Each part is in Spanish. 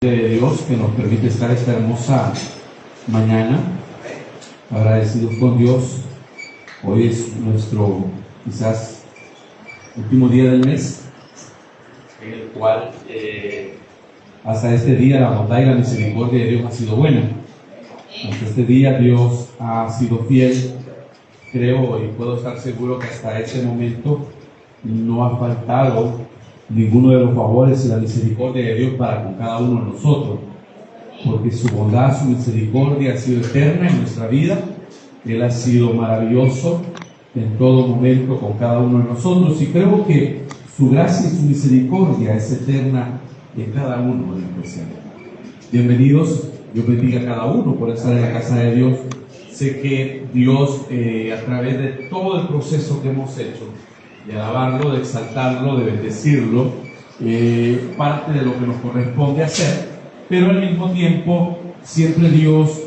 De Dios que nos permite estar esta hermosa mañana, agradecidos con Dios. Hoy es nuestro quizás último día del mes, en el cual hasta este día la bondad y la misericordia de Dios ha sido buena. Hasta este día Dios ha sido fiel. Creo y puedo estar seguro que hasta este momento no ha faltado ninguno de los favores y la misericordia de Dios para con cada uno de nosotros, porque su bondad, su misericordia ha sido eterna en nuestra vida. Él ha sido maravilloso en todo momento con cada uno de nosotros, y creo que su gracia y su misericordia es eterna en cada uno en especial. Bienvenidos, Dios bendiga a cada uno por estar en la casa de Dios. Sé que Dios, a través de todo el proceso que hemos hecho, de alabarlo, de exaltarlo, de bendecirlo, parte de lo que nos corresponde hacer, pero al mismo tiempo siempre Dios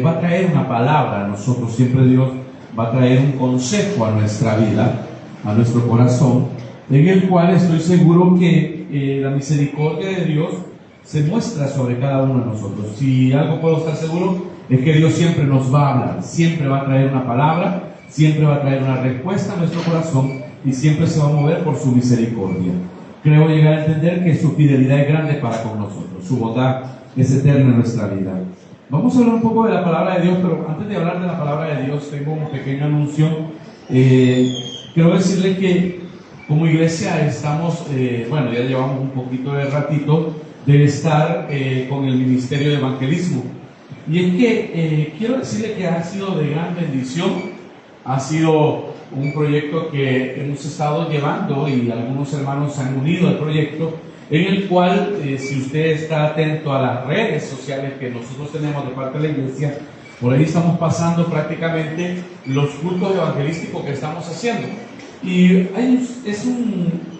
va a traer una palabra a nosotros, siempre Dios va a traer un consejo a nuestra vida, a nuestro corazón, en el cual estoy seguro que la misericordia de Dios se muestra sobre cada uno de nosotros. Si algo puedo estar seguro es que Dios siempre nos va a hablar, siempre va a traer una palabra, siempre va a traer una respuesta a nuestro corazón, y siempre se va a mover por su misericordia. Creo llegar a entender que su fidelidad es grande para con nosotros, su bondad es eterna en nuestra vida. Vamos a hablar un poco de la palabra de Dios, pero antes de hablar de la palabra de Dios tengo un pequeño anuncio. Quiero decirle que como iglesia estamos, ya llevamos un poquito de ratito de estar con el ministerio de evangelismo, y es que quiero decirle que ha sido de gran bendición, ha sido un proyecto que hemos estado llevando y algunos hermanos se han unido al proyecto, en el cual si usted está atento a las redes sociales que nosotros tenemos de parte de la iglesia, por ahí estamos pasando prácticamente los cultos evangelísticos que estamos haciendo, y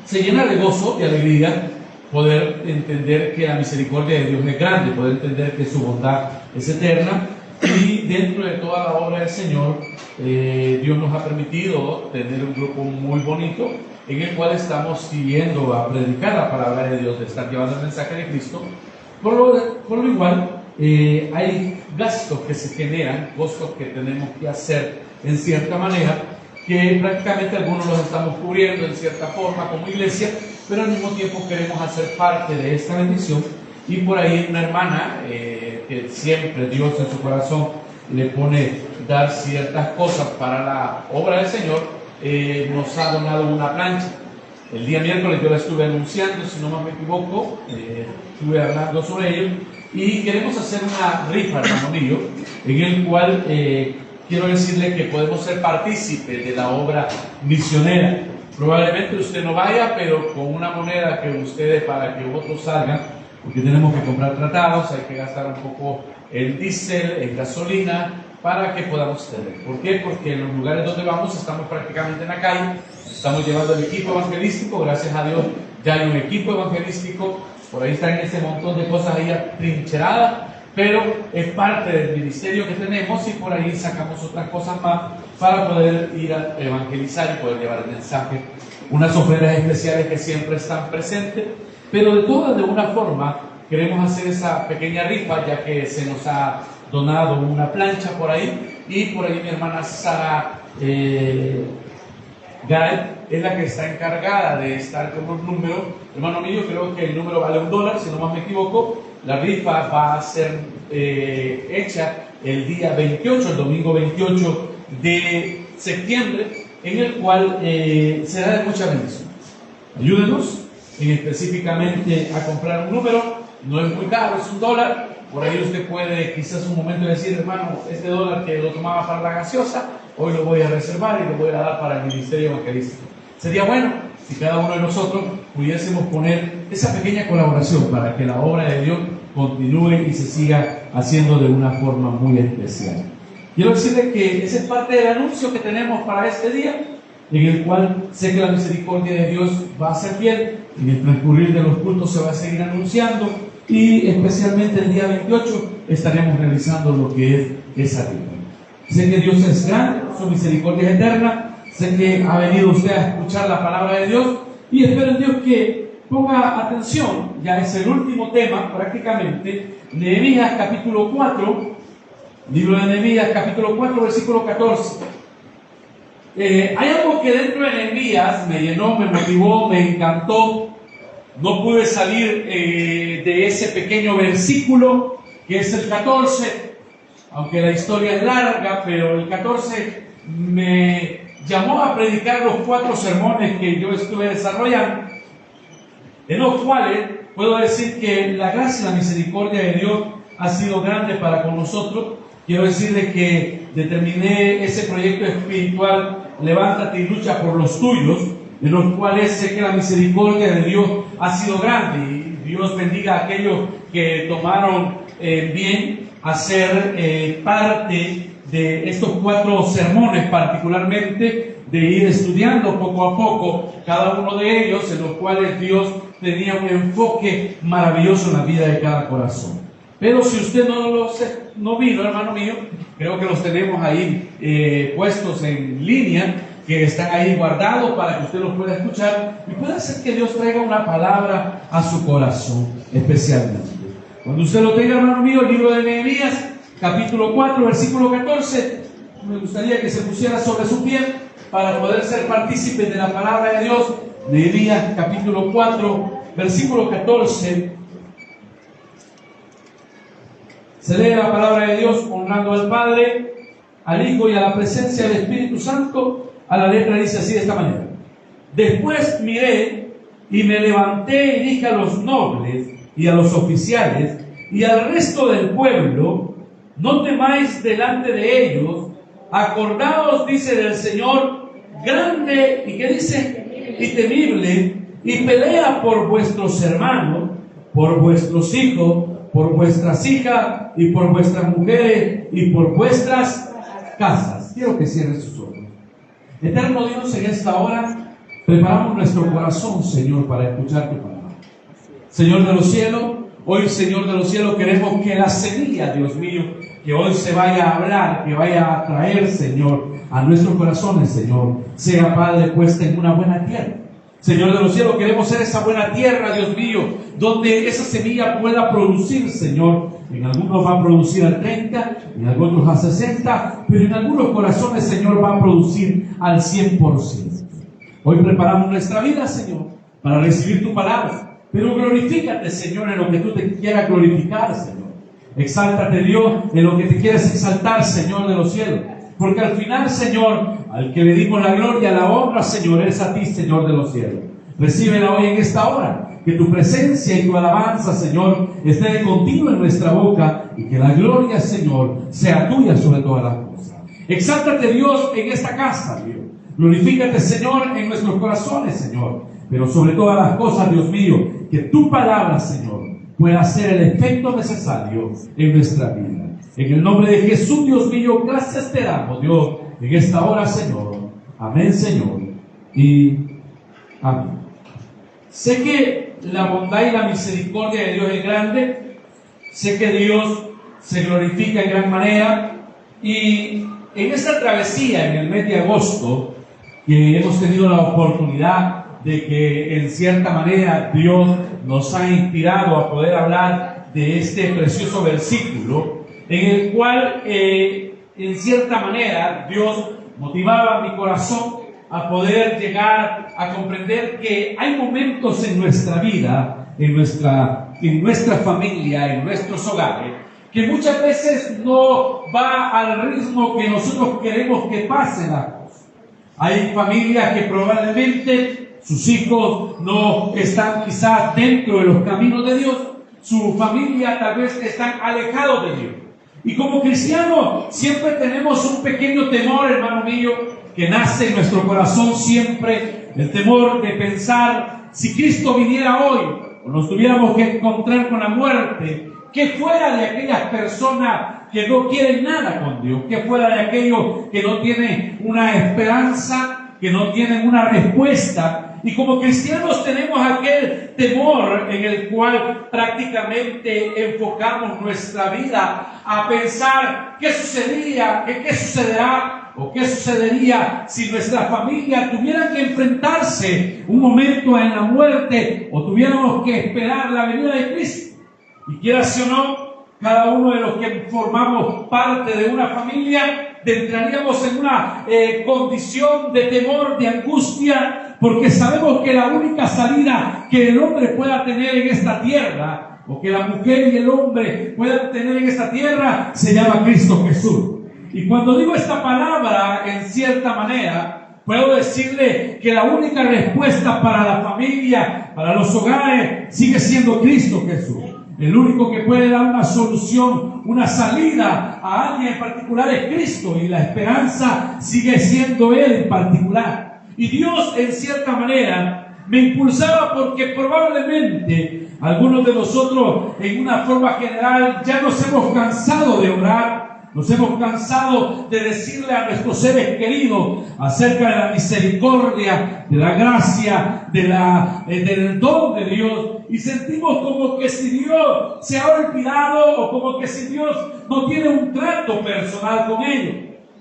se llena de gozo, de alegría poder entender que la misericordia de Dios es grande, poder entender que su bondad es eterna. Y dentro de toda la obra del Señor, Dios nos ha permitido tener un grupo muy bonito en el cual estamos siguiendo a predicar la palabra de Dios, de estar llevando el mensaje de Cristo. Por lo igual, hay gastos que se generan, costos que tenemos que hacer en cierta manera, que prácticamente algunos los estamos cubriendo en cierta forma como iglesia, pero al mismo tiempo queremos hacer parte de esta bendición. Y por ahí una hermana que siempre Dios en su corazón le pone dar ciertas cosas para la obra del Señor, nos ha donado una plancha. El día miércoles yo la estuve anunciando, si no me equivoco, estuve hablando sobre ello, y queremos hacer una rifa, hermano mío, en el cual quiero decirle que podemos ser partícipes de la obra misionera. Probablemente usted no vaya, pero con una moneda que ustedes, para que otros salgan, porque tenemos que comprar tratados, hay que gastar un poco en diésel, en gasolina, para que podamos tener. ¿Por qué? Porque en los lugares donde vamos estamos prácticamente en la calle, estamos llevando el equipo evangelístico, gracias a Dios ya hay un equipo evangelístico, por ahí están ese montón de cosas ahí atrincheradas, pero es parte del ministerio que tenemos, y por ahí sacamos otras cosas más para poder ir a evangelizar y poder llevar el mensaje. Unas ofrendas especiales que siempre están presentes, pero de todas, de una forma, queremos hacer esa pequeña rifa, ya que se nos ha donado una plancha por ahí, y por ahí mi hermana Sara Gael es la que está encargada de estar con los números. Hermano mío, creo que el número vale $1, si no más me equivoco. La rifa va a ser hecha el día 28, el domingo 28 de septiembre, en el cual será de mucha bendición. Ayúdenos específicamente a comprar un número, no es muy caro, es $1. Por ahí usted puede quizás un momento decir, hermano, este $1 que lo tomaba para la gaseosa, hoy lo voy a reservar y lo voy a dar para el ministerio evangelístico. Sería bueno si cada uno de nosotros pudiésemos poner esa pequeña colaboración para que la obra de Dios continúe y se siga haciendo de una forma muy especial. Quiero decirle que ese es parte del anuncio que tenemos para este día, en el cual sé que la misericordia de Dios va a ser fiel. En el transcurrir de los cultos se va a seguir anunciando, y especialmente el día 28 estaremos realizando lo que es esa rifa. Sé que Dios es grande, su misericordia es eterna, sé que ha venido usted a escuchar la palabra de Dios, y espero en Dios que ponga atención, ya es el último tema prácticamente, Nehemías capítulo 4, libro de Nehemías capítulo 4, versículo 14. Hay algo que dentro de Nehemías me llenó, me motivó, me encantó. No pude salir de ese pequeño versículo que es el 14, aunque la historia es larga, pero el 14 me llamó a predicar los 4 sermones que yo estuve desarrollando, en los cuales puedo decir que la gracia y la misericordia de Dios ha sido grande para con nosotros. Quiero decirle que determiné ese proyecto espiritual, Levántate y lucha por los tuyos, en los cuales sé que la misericordia de Dios ha sido grande, y Dios bendiga a aquellos que tomaron bien hacer parte de estos 4 sermones, particularmente de ir estudiando poco a poco cada uno de ellos, en los cuales Dios tenía un enfoque maravilloso en la vida de cada corazón. Pero si usted no vino, hermano mío, creo que los tenemos ahí puestos en línea, que están ahí guardados para que usted los pueda escuchar y pueda hacer que Dios traiga una palabra a su corazón especialmente. Cuando usted lo tenga, hermano mío, el libro de Nehemías, capítulo 4, versículo 14, me gustaría que se pusiera sobre su pie para poder ser partícipes de la palabra de Dios. Nehemías, capítulo 4, versículo 14. Se lee la palabra de Dios honrando al Padre, al Hijo y a la presencia del Espíritu Santo. A la letra dice así de esta manera: Después miré y me levanté y dije a los nobles y a los oficiales y al resto del pueblo: no temáis delante de ellos, acordaos, dice, del Señor grande y que dice y temible, y pelea por vuestros hermanos, por vuestros hijos, por vuestras hijas y por vuestras mujeres y por vuestras casas. Quiero que cierren sus ojos. Eterno Dios, en esta hora preparamos nuestro corazón, Señor, para escuchar tu palabra. Señor de los cielos, hoy, Señor de los cielos, queremos que la semilla, Dios mío, que hoy se vaya a hablar, que vaya a traer, Señor, a nuestros corazones, Señor, sea, Padre, puesta en una buena tierra. Señor de los cielos, queremos ser esa buena tierra, Dios mío, donde esa semilla pueda producir, Señor. En algunos va a producir al 30, en algunos a 60, pero en algunos corazones, Señor, va a producir al 100%. Hoy preparamos nuestra vida, Señor, para recibir tu palabra. Pero glorifícate, Señor, en lo que tú te quieras glorificar, Señor. Exáltate, Dios, en lo que te quieras exaltar, Señor de los cielos. Porque al final, Señor, al que le dimos la gloria, la honra, Señor, es a ti, Señor de los cielos. Recíbela hoy en esta hora. Que tu presencia y tu alabanza, Señor, esté de continuo en nuestra boca, y que la gloria, Señor, sea tuya sobre todas las cosas. Exáltate, Dios, en esta casa, Dios. Glorifícate, Señor, en nuestros corazones, Señor. Pero sobre todas las cosas, Dios mío, que tu palabra, Señor, pueda hacer el efecto necesario en nuestra vida. En el nombre de Jesús, Dios mío, gracias te damos, Dios, en esta hora, Señor. Amén, Señor, y amén. Sé que la bondad y la misericordia de Dios es grande. Sé que Dios se glorifica en gran manera. Y en esta travesía, en el mes de agosto, que hemos tenido la oportunidad de que en cierta manera Dios nos ha inspirado a poder hablar de este precioso versículo, en el cual en cierta manera Dios motivaba mi corazón a poder llegar a comprender que hay momentos en nuestra vida, en nuestra familia, en nuestros hogares, que muchas veces no va al ritmo que nosotros queremos que pasen las cosas. Hay familias que probablemente sus hijos no están quizás dentro de los caminos de Dios, su familia tal vez están alejados de Dios. Y como cristianos siempre tenemos un pequeño temor, hermano mío, que nace en nuestro corazón siempre, el temor de pensar, si Cristo viniera hoy, o nos tuviéramos que encontrar con la muerte, ¿qué fuera de aquellas personas que no quieren nada con Dios? ¿Qué fuera de aquellos que no tienen una esperanza, que no tienen una respuesta? Y como cristianos tenemos aquel temor en el cual prácticamente enfocamos nuestra vida a pensar qué sucederá o qué sucedería si nuestra familia tuviera que enfrentarse un momento en la muerte o tuviéramos que esperar la venida de Cristo. Y quieras o no, cada uno de los que formamos parte de una familia entraríamos en una condición de temor, de angustia, porque sabemos que la única salida que el hombre pueda tener en esta tierra, o que la mujer y el hombre puedan tener en esta tierra, se llama Cristo Jesús. Y cuando digo esta palabra, en cierta manera, puedo decirle que la única respuesta para la familia, para los hogares, sigue siendo Cristo Jesús. El único que puede dar una solución, una salida a alguien en particular es Cristo, y la esperanza sigue siendo Él en particular. Y Dios, en cierta manera, me impulsaba porque probablemente algunos de nosotros, en una forma general, ya nos hemos cansado de orar. Nos hemos cansado de decirle a nuestros seres queridos acerca de la misericordia, de la gracia, del don de Dios, y sentimos como que si Dios se ha olvidado o como que si Dios no tiene un trato personal con ellos.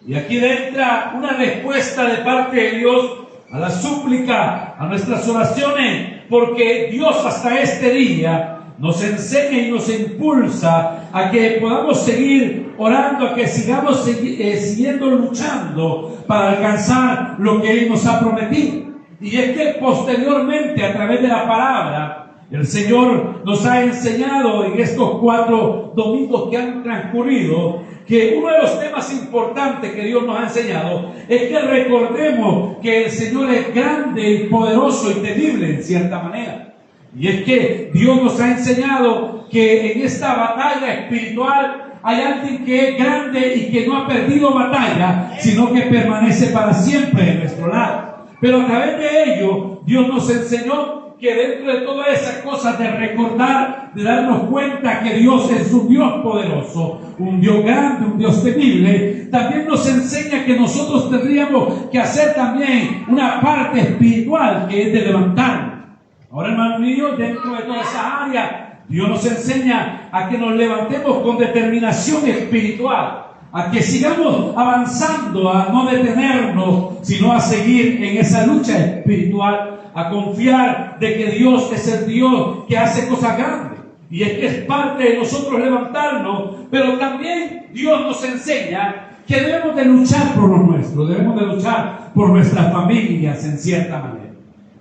Y aquí entra una respuesta de parte de Dios a la súplica, a nuestras oraciones, porque Dios hasta este día nos enseña y nos impulsa a que podamos seguir orando, a que sigamos siguiendo luchando para alcanzar lo que Él nos ha prometido. Y es que posteriormente, a través de la palabra, el Señor nos ha enseñado en estos 4 domingos que han transcurrido, que uno de los temas importantes que Dios nos ha enseñado es que recordemos que el Señor es grande y poderoso y temible en cierta manera. Y es que Dios nos ha enseñado que en esta batalla espiritual hay alguien que es grande y que no ha perdido batalla, sino que permanece para siempre en nuestro lado. Pero a través de ello, Dios nos enseñó que dentro de todas esas cosas de recordar, de darnos cuenta que Dios es un Dios poderoso, un Dios grande, un Dios temible, también nos enseña que nosotros tendríamos que hacer también una parte espiritual, que es de levantarnos. Ahora, hermano mío, dentro de toda esa área, Dios nos enseña a que nos levantemos con determinación espiritual, a que sigamos avanzando, a no detenernos, sino a seguir en esa lucha espiritual, a confiar de que Dios es el Dios que hace cosas grandes. Y es que es parte de nosotros levantarnos, pero también Dios nos enseña que debemos de luchar por lo nuestro, debemos de luchar por nuestras familias en cierta manera.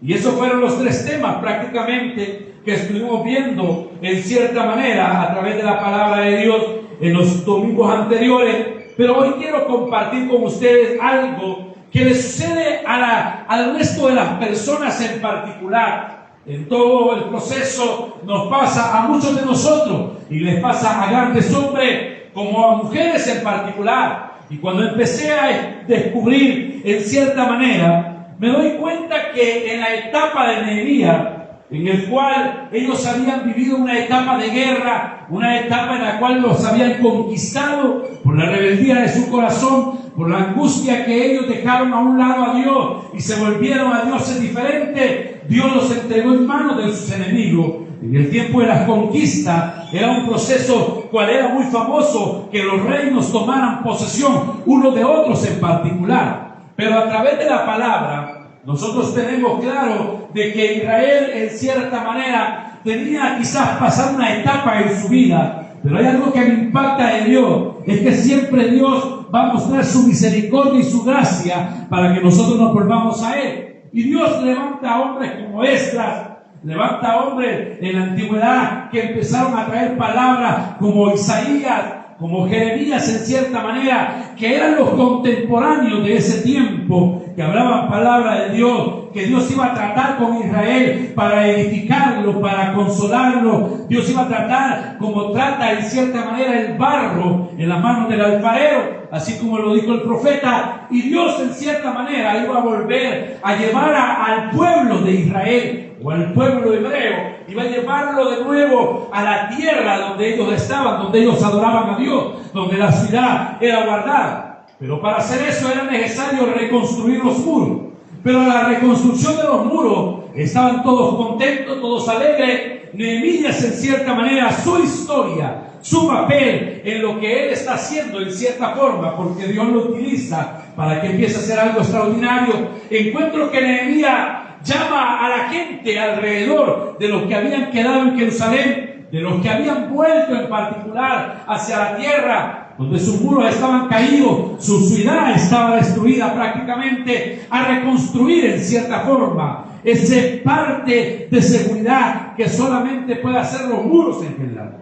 Y esos fueron los 3 temas prácticamente que estuvimos viendo en cierta manera a través de la palabra de Dios en los domingos anteriores. Pero hoy quiero compartir con ustedes algo que le sucede al resto de las personas en particular. En todo el proceso nos pasa a muchos de nosotros y les pasa a grandes hombres como a mujeres en particular. Y cuando empecé a descubrir en cierta manera, me doy cuenta que en la etapa de Nehemías, en el cual ellos habían vivido una etapa de guerra, una etapa en la cual los habían conquistado por la rebeldía de su corazón, por la angustia que ellos dejaron a un lado a Dios y se volvieron a dioses diferentes, Dios los entregó en manos de sus enemigos. En el tiempo de las conquistas era un proceso cual era muy famoso, que los reinos tomaran posesión unos de otros en particular. Pero a través de la palabra, nosotros tenemos claro de que Israel en cierta manera tenía quizás pasar una etapa en su vida, pero hay algo que me impacta de Dios, es que siempre Dios va a mostrar su misericordia y su gracia para que nosotros nos volvamos a Él. Y Dios levanta hombres como Esdras, levanta hombres en la antigüedad que empezaron a traer palabras como Isaías, como Jeremías en cierta manera, que eran los contemporáneos de ese tiempo, que hablaban palabra de Dios, que Dios iba a tratar con Israel para edificarlo, para consolarlo. Dios iba a tratar como trata en cierta manera el barro en las manos del alfarero, así como lo dijo el profeta. Y Dios en cierta manera iba a volver a llevar al pueblo de Israel, o al pueblo hebreo, iba a llevarlo de nuevo a la tierra donde ellos estaban, donde ellos adoraban a Dios, donde la ciudad era guardada. Pero para hacer eso era necesario reconstruir los muros. Pero a la reconstrucción de los muros estaban todos contentos, todos alegres, Nehemías, en cierta manera, su historia, su papel en lo que él está haciendo en cierta forma, porque Dios lo utiliza para que empiece a hacer algo extraordinario, encuentro que Nehemías llama a la gente alrededor de los que habían quedado en Jerusalén, de los que habían vuelto en particular hacia la tierra donde sus muros estaban caídos, su ciudad estaba destruida prácticamente, a reconstruir en cierta forma ese parte de seguridad que solamente puede hacer los muros en general.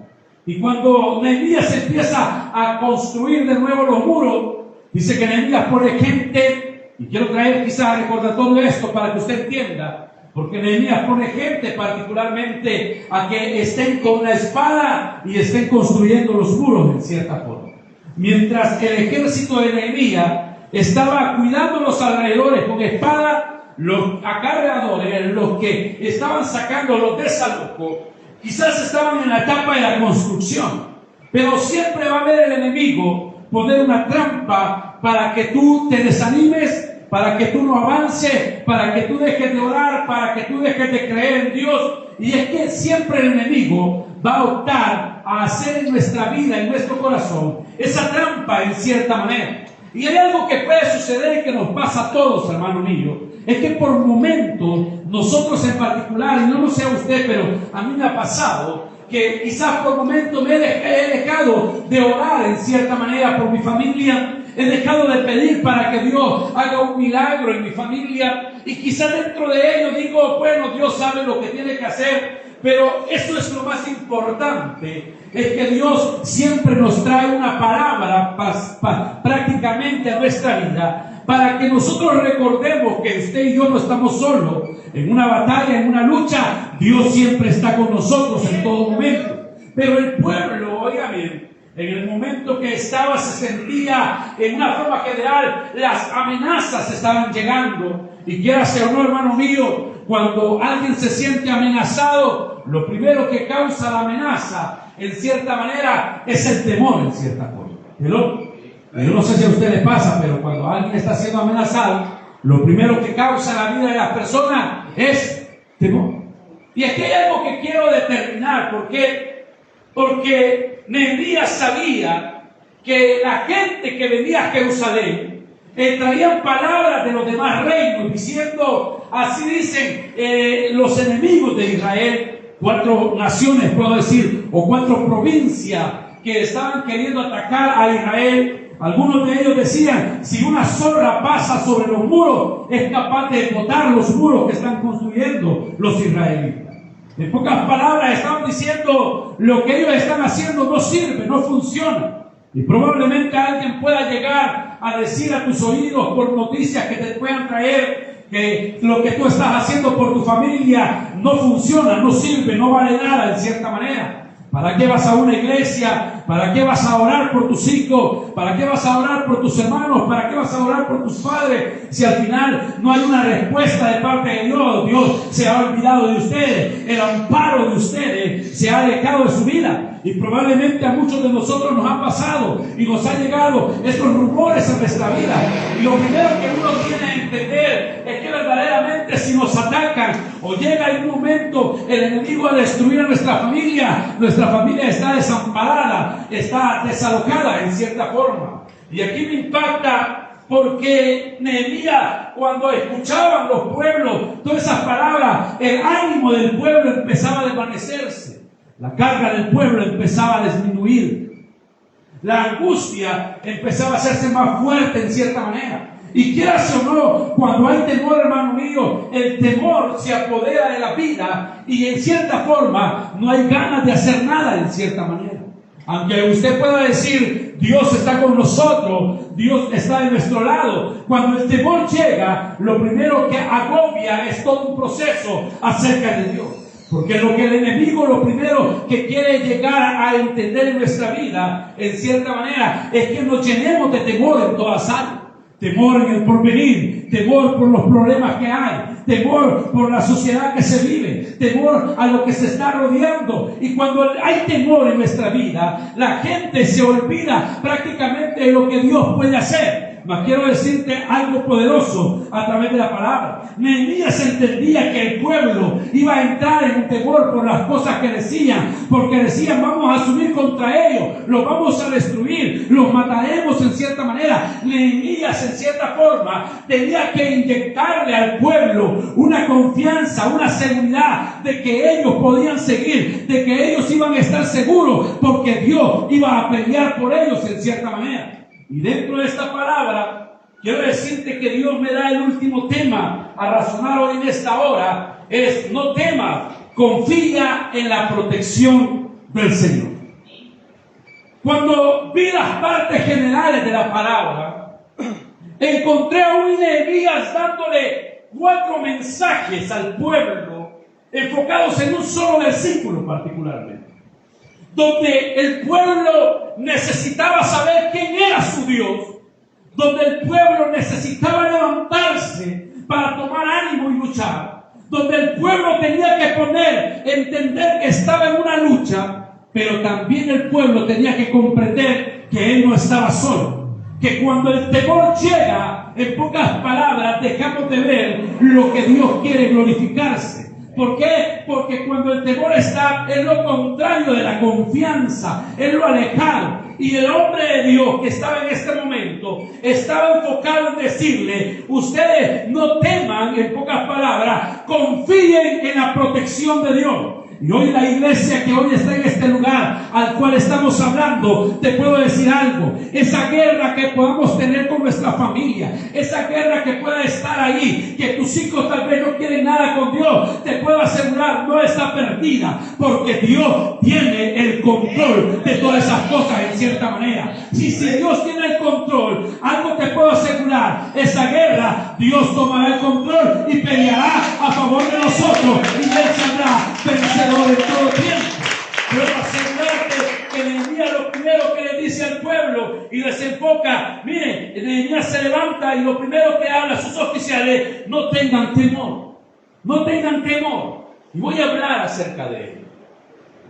Y cuando Nehemías empieza a construir de nuevo los muros, dice que Nehemías pone gente, y quiero traer quizás recordatorio de esto para que usted entienda, porque Nehemías pone gente particularmente a que estén con una espada y estén construyendo los muros en cierta forma. Mientras el ejército de Nehemías estaba cuidando los alrededores con espada, los acarreadores, los que estaban sacando los desalojos, quizás estaban en la etapa de la construcción, pero siempre va a haber el enemigo poner una trampa para que tú te desanimes, para que tú no avances, para que tú dejes de orar, para que tú dejes de creer en Dios. Y es que siempre el enemigo va a optar a hacer en nuestra vida, en nuestro corazón, esa trampa en cierta manera. Y hay algo que puede suceder y que nos pasa a todos, hermano mío, es que por momentos, nosotros en particular, y no lo sé a usted, pero a mí me ha pasado, que quizás por momentos me he dejado de orar en cierta manera por mi familia, he dejado de pedir para que Dios haga un milagro en mi familia, y quizás dentro de ello digo, bueno, Dios sabe lo que tiene que hacer, pero eso es lo más importante, es que Dios siempre nos trae una palabra prácticamente a nuestra vida, para que nosotros recordemos que usted y yo no estamos solos en una batalla, en una lucha. Dios siempre está con nosotros en todo momento. Pero el pueblo, oiga bien, en el momento que estaba, se sentía en una forma general, las amenazas estaban llegando. Y quieras o no, hermano mío, cuando alguien se siente amenazado, lo primero que causa la amenaza, en cierta manera, es el temor, en cierta forma. Yo no sé si a usted le pasa, pero cuando alguien está siendo amenazado, lo primero que causa la vida de las personas es temor. Y aquí hay algo que quiero determinar. ¿Por qué? Porque Nehemías sabía que la gente que venía a Jerusalén traían palabras de los demás reinos, diciendo, así dicen los enemigos de Israel, 4 naciones puedo decir, o 4 provincias que estaban queriendo atacar a Israel. Algunos de ellos decían, si una zorra pasa sobre los muros, es capaz de botar los muros que están construyendo los israelitas. En pocas palabras, estaban diciendo, lo que ellos están haciendo no sirve, no funciona. Y probablemente alguien pueda llegar a decir a tus oídos por noticias que te puedan traer que lo que tú estás haciendo por tu familia no funciona, no sirve, no vale nada en cierta manera. ¿Para qué vas a una iglesia? ¿Para qué vas a orar por tus hijos? ¿Para qué vas a orar por tus hermanos? ¿Para qué vas a orar por tus padres? Si al final no hay una respuesta de parte de Dios, Dios se ha olvidado de ustedes, el amparo de ustedes se ha alejado de su vida. Y probablemente a muchos de nosotros nos ha pasado y nos han llegado estos rumores en nuestra vida. Y lo primero que uno tiene que entender es que verdaderamente si nos atacan o llega en un momento el enemigo a destruir a nuestra familia está desamparada, está desalojada en cierta forma. Y aquí me impacta porque Nehemías, cuando escuchaban los pueblos todas esas palabras, el ánimo del pueblo empezaba a desvanecerse. La carga del pueblo empezaba a disminuir. La angustia empezaba a hacerse más fuerte en cierta manera. Y quieras o no, cuando hay temor, hermano mío, el temor se apodera de la vida y en cierta forma no hay ganas de hacer nada en cierta manera. Aunque usted pueda decir, Dios está con nosotros, Dios está de nuestro lado. Cuando el temor llega, lo primero que agobia es todo un proceso acerca de Dios. Porque lo que el enemigo, lo primero que quiere llegar a entender en nuestra vida, en cierta manera, es que nos llenemos de temor en todas áreas. Temor en el porvenir, temor por los problemas que hay, temor por la sociedad que se vive, temor a lo que se está rodeando. Y cuando hay temor en nuestra vida, la gente se olvida prácticamente de lo que Dios puede hacer. Mas quiero decirte algo poderoso a través de la palabra. Nehemías entendía que el pueblo iba a entrar en un temor por las cosas que decían, porque decían: vamos a subir contra ellos, los vamos a destruir, los mataremos en cierta manera. Nehemías, en cierta forma, tenía que inyectarle al pueblo una confianza, una seguridad de que ellos podían seguir, de que ellos iban a estar seguros, porque Dios iba a pelear por ellos en cierta manera. Y dentro de esta palabra, quiero decirte que Dios me da el último tema a razonar hoy en esta hora. Es: no temas, confía en la protección del Señor. Cuando vi las partes generales de la palabra, encontré a un Nehemías dándole 4 mensajes al pueblo, enfocados en un solo versículo particularmente, donde el pueblo necesitaba saber quién era su Dios, donde el pueblo necesitaba levantarse para tomar ánimo y luchar, donde el pueblo tenía que entender que estaba en una lucha, pero también el pueblo tenía que comprender que él no estaba solo, que cuando el temor llega, en pocas palabras, dejamos de ver lo que Dios quiere glorificarse. ¿Por qué? Porque cuando el temor está, es lo contrario de la confianza, es lo alejado. Y el hombre de Dios que estaba en este momento estaba enfocado en decirle: ustedes no teman, en pocas palabras, confíen en la protección de Dios. Y hoy la iglesia que hoy está en este lugar al cual estamos hablando, te puedo decir algo: esa guerra que podamos tener con nuestra familia, esa guerra que pueda estar ahí, que tus hijos tal vez no quieren nada con Dios, te puedo asegurar, no está perdida, porque Dios tiene el control de todas esas cosas en cierta manera. Si Dios tiene el control, algo te puedo asegurar: esa guerra Dios tomará el control y peleará a favor de nosotros, y Él saldrá vencedor de todo tiempo. Puedo asegurarte que Nehemías lo primero que le dice al pueblo y les enfoca: miren, Nehemías se levanta y lo primero que habla a sus oficiales: no tengan temor, no tengan temor. Y voy a hablar acerca de él.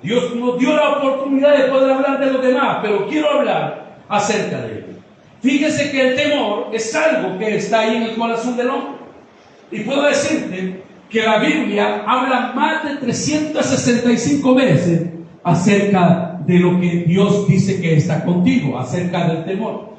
Dios nos dio la oportunidad de poder hablar de los demás, pero quiero hablar acerca de él. Fíjese que el temor es algo que está ahí en el corazón del hombre. Y puedo decirte que la Biblia habla más de 365 veces acerca de lo que Dios dice que está contigo, acerca del temor.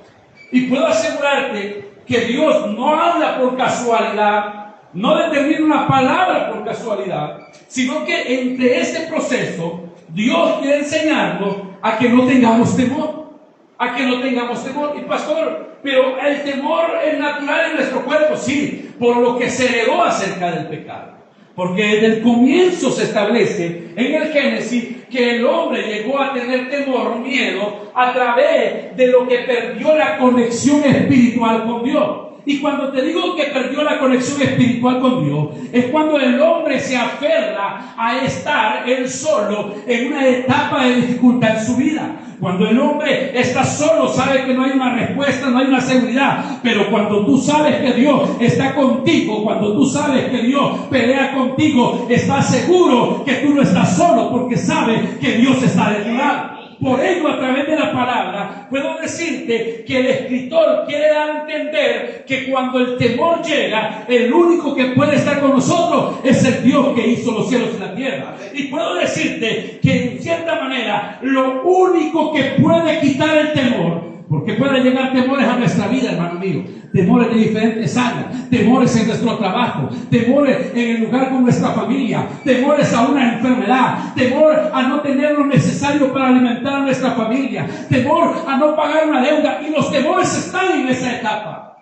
Y puedo asegurarte que Dios no habla por casualidad, no determina una palabra por casualidad, sino que entre este proceso Dios quiere enseñarnos a que no tengamos temor, a que no tengamos temor. Y pastor, pero el temor es natural en nuestro cuerpo, sí, por lo que se heredó acerca del pecado. Porque desde el comienzo se establece en el Génesis que el hombre llegó a tener temor, miedo, a través de lo que perdió la conexión espiritual con Dios. Y cuando te digo que perdió la conexión espiritual con Dios, es cuando el hombre se aferra a estar él solo en una etapa de dificultad en su vida. Cuando el hombre está solo, sabe que no hay una respuesta, no hay una seguridad. Pero cuando tú sabes que Dios está contigo, cuando tú sabes que Dios pelea contigo, estás seguro que tú no estás solo, porque sabes que Dios está de tu lado. Por ello, a través de la palabra, puedo decirte que el escritor quiere dar a entender que cuando el temor llega, el único que puede estar con nosotros es el Dios que hizo los cielos y la tierra. Y puedo decirte que, en cierta manera, lo único que puede quitar el temor, porque pueden llegar temores a nuestra vida, hermano mío, temores de diferentes áreas, temores en nuestro trabajo, temores en el lugar con nuestra familia, temores a una enfermedad, temor a no tener lo necesario para alimentar a nuestra familia, temor a no pagar una deuda, y los temores están en esa etapa.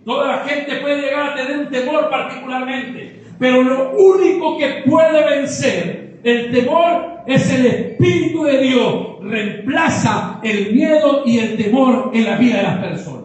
Toda la gente puede llegar a tener un temor particularmente, pero lo único que puede vencer el temor es el Espíritu de Dios. Reemplaza el miedo y el temor en la vida de las personas.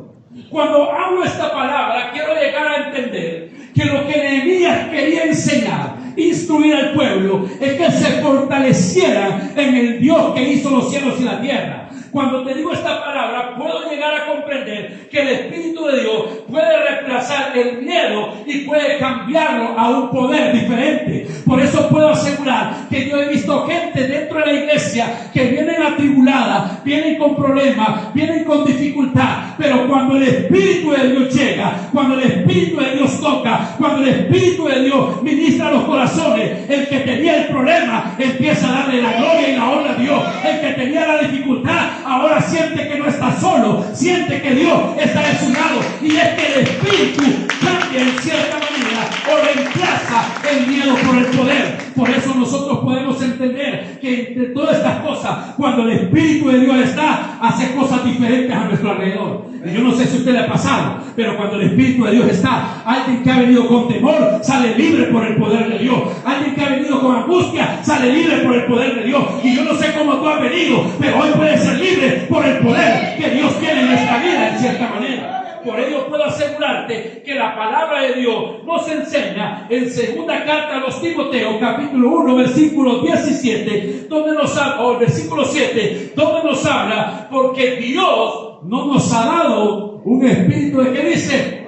Cuando hablo esta palabra, quiero llegar a entender que lo que Nehemías quería enseñar, instruir al pueblo, es que se fortalecieran en el Dios que hizo los cielos y la tierra. Cuando te digo esta palabra, puedo llegar a comprender que el Espíritu de Dios puede reemplazar el miedo y puede cambiarlo a un poder diferente. Por eso puedo asegurar que yo he visto gente dentro de la iglesia que vienen atribulada, vienen con problemas, vienen con dificultad, pero cuando el Espíritu de Dios llega, cuando el Espíritu de Dios toca, cuando el Espíritu de Dios ministra los corazones, el que tenía el problema empieza a darle la gloria y la honra a Dios. El que tenía la dificultad ahora siente que no está solo, siente que Dios está de su lado, y es que el Espíritu cambia en cierta manera o reemplaza el miedo por el poder. Por eso nosotros podemos entender que entre todas estas cosas, cuando el Espíritu de Dios está, hace cosas diferentes a nuestro alrededor. Y yo no sé si a usted le ha pasado, pero cuando el Espíritu de Dios está, alguien que ha venido con temor sale libre por el poder de Dios. Alguien que ha venido con angustia sale libre por el poder de Dios. Y yo no sé cómo tú has venido, pero hoy puedes ser libre por el poder que Dios tiene en nuestra vida, en cierta manera. Por ello puedo asegurarte que la palabra de Dios nos enseña en segunda carta a los Timoteos, capítulo 1, versículo 17, donde nos habla, o versículo 7, donde nos habla, porque Dios no nos ha dado un espíritu de, ¿qué dice?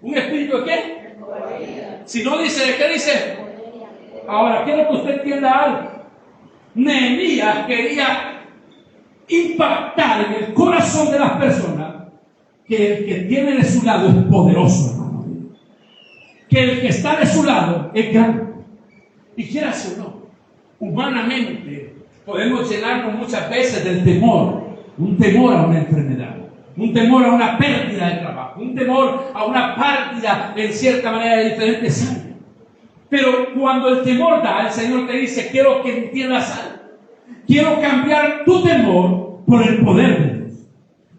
¿Un espíritu de qué? Si no dice, ¿de qué dice? Ahora, quiero que usted entienda algo. Nehemías quería impactar en el corazón de las personas que el que tiene de su lado es poderoso, hermano. Que el que está de su lado es grande. Y quieras o no, humanamente podemos llenarnos muchas veces del temor. Un temor a una enfermedad, un temor a una pérdida de trabajo, un temor a una pérdida en cierta manera de diferentes años. Pero cuando el temor da, el Señor te dice, quiero que entiendas algo. Quiero cambiar tu temor por el poder de Dios.